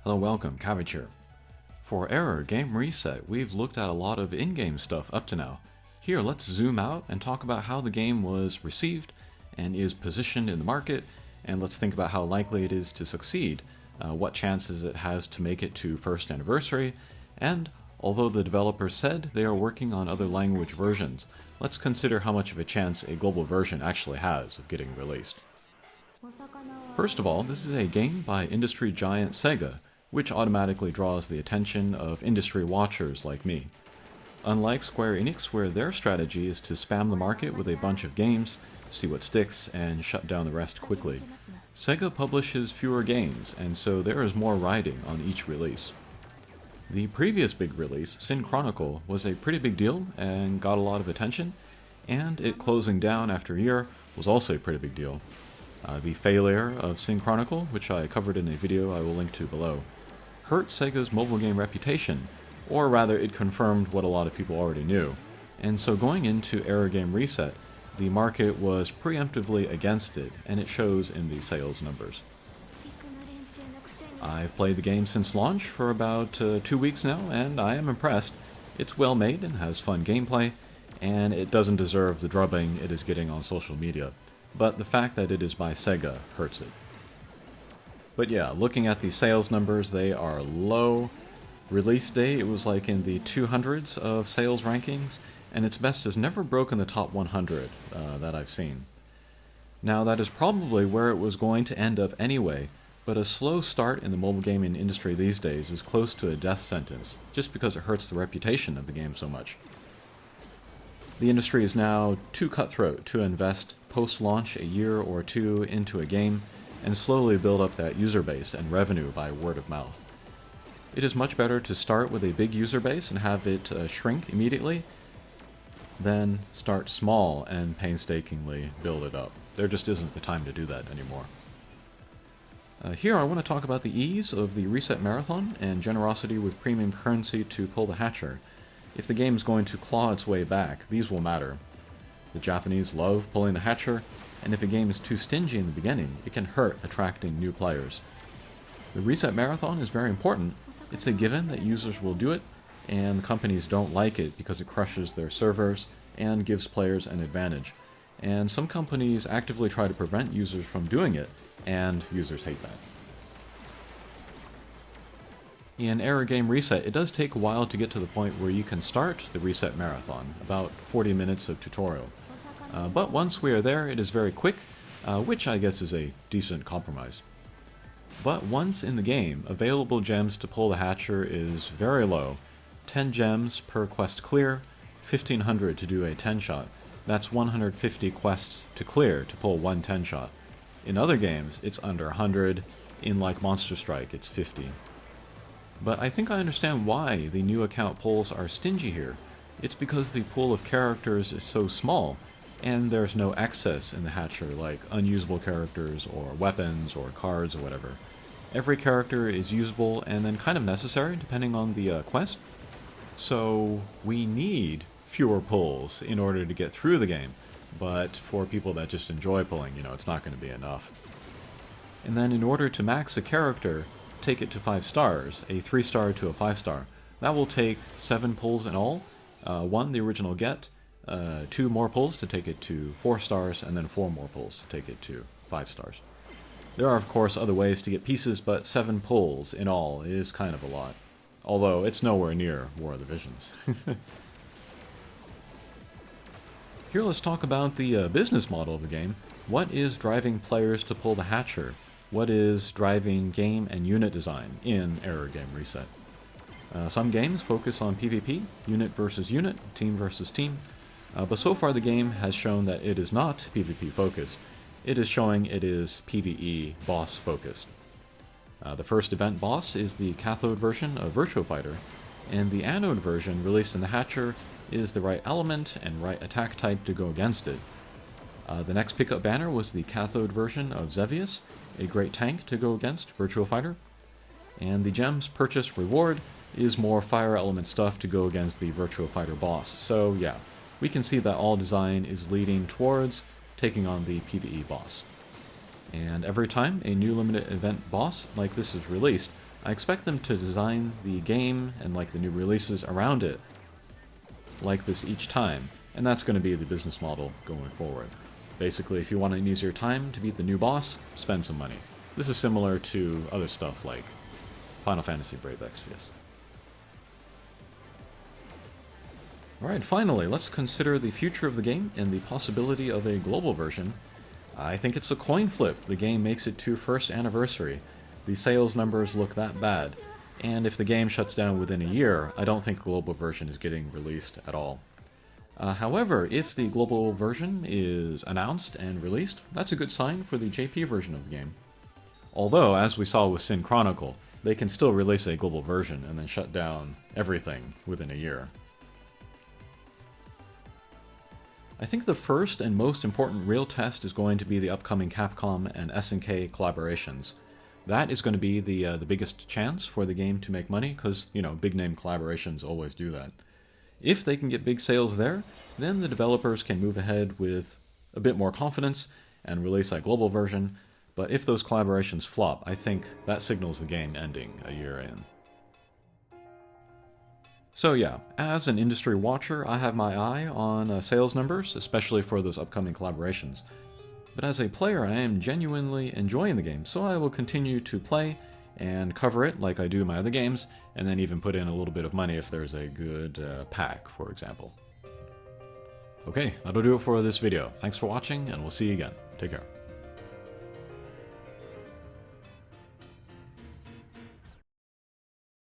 Hello, welcome, Cabbage here. For Error Game Reset, we've looked at a lot of in-game stuff up to now. Here, let's zoom out and talk about how the game was received and is positioned in the market, and let's think about how likely it is to succeed, what chances it has to make it to first anniversary, and although the developers said they are working on other language versions, let's consider how much of a chance a global version actually has of getting released. First of all, this is a game by industry giant Sega, which automatically draws the attention of industry watchers like me. Unlike Square Enix, where their strategy is to spam the market with a bunch of games, see what sticks, and shut down the rest quickly, Sega publishes fewer games, and so there is more riding on each release. The previous big release, Sin Chronicle, was a pretty big deal and got a lot of attention, and it closing down after a year was also a pretty big deal. The failure of Sin Chronicle, which I covered in a video I will link to below, hurt Sega's mobile game reputation, or rather it confirmed what a lot of people already knew, and so going into Error Game Reset, the market was preemptively against it, and it shows in the sales numbers. I've played the game since launch for about 2 weeks now, and I am impressed. It's well made and has fun gameplay, and it doesn't deserve the drubbing it is getting on social media, but the fact that it is by Sega hurts it. But yeah, looking at the sales numbers, they are low. Release day, it was like in the 200s of sales rankings, and its best has never broken the top 100 that I've seen. Now, that is probably where it was going to end up anyway, but a slow start in the mobile gaming industry these days is close to a death sentence, just because it hurts the reputation of the game so much. The industry is now too cutthroat to invest post-launch a year or two into a game and slowly build up that user base and revenue by word of mouth. It is much better to start with a big user base and have it shrink immediately, than start small and painstakingly build it up. There just isn't the time to do that anymore. Here I want to talk about the ease of the Reset Marathon and generosity with premium currency to pull the hatcher. If the game is going to claw its way back, these will matter. The Japanese love pulling the hatcher, and if a game is too stingy in the beginning, it can hurt attracting new players. The Reset Marathon is very important. It's a given that users will do it, and companies don't like it because it crushes their servers and gives players an advantage. And some companies actively try to prevent users from doing it, and users hate that. In Error Game Reset, it does take a while to get to the point where you can start the Reset Marathon, about 40 minutes of tutorial. But once we are there, it is very quick, which I guess is a decent compromise. But once in the game, available gems to pull the hatcher is very low. 10 gems per quest clear, 1500 to do a 10-shot. That's 150 quests to clear to pull one 10-shot. In other games, it's under 100. In like Monster Strike, it's 50. But I think I understand why the new account pulls are stingy here. It's because the pool of characters is so small, and there's no excess in the hatcher like unusable characters or weapons or cards or whatever. Every character is usable and then kind of necessary depending on the quest. So we need fewer pulls in order to get through the game, but for people that just enjoy pulling, it's not going to be enough. And then in order to max a character, take it to 5 stars, a 3-star to a 5-star. That will take 7 pulls in all, 1 the original get, 2 more pulls to take it to 4 stars, and then 4 more pulls to take it to 5 stars. There are of course other ways to get pieces, but 7 pulls in all is kind of a lot. Although it's nowhere near War of the Visions. Here let's talk about the business model of the game. What is driving players to pull the hatcher? What is driving game and unit design in Error Game Reset? Some games focus on PvP, unit versus unit, team versus team, but so far the game has shown that it is not PvP focused. It is showing it is PvE boss focused. The first event boss is the cathode version of Virtua Fighter, and the anode version released in the hatcher is the right element and right attack type to go against it. The next pickup banner was the cathode version of Xevious, a great tank to go against Virtua Fighter, and the gems purchase reward is more fire element stuff to go against the Virtua Fighter boss. So yeah, we can see that all design is leading towards taking on the PvE boss. And every time a new limited event boss like this is released, I expect them to design the game and like the new releases around it like this each time, and that's going to be the business model going forward. Basically, if you want an easier time to beat the new boss, spend some money. This is similar to other stuff like Final Fantasy Brave Exvius. Alright, finally, let's consider the future of the game and the possibility of a global version. I think it's a coin flip. The game makes it to first anniversary. The sales numbers look that bad. And if the game shuts down within a year, I don't think a global version is getting released at all. However, if the global version is announced and released, that's a good sign for the JP version of the game. Although, as we saw with Sin Chronicle, they can still release a global version and then shut down everything within a year. I think the first and most important real test is going to be the upcoming Capcom and SNK collaborations. That is going to be the biggest chance for the game to make money, because, you know, big name collaborations always do that. If they can get big sales there, then the developers can move ahead with a bit more confidence and release a global version, but if those collaborations flop, I think that signals the game ending a year in. So yeah, as an industry watcher, I have my eye on sales numbers, especially for those upcoming collaborations. But as a player, I am genuinely enjoying the game, so I will continue to play and cover it like I do my other games, and then even put in a little bit of money if there's a good pack, for example. Okay, that'll do it for this video. Thanks for watching, and we'll see you again. Take care.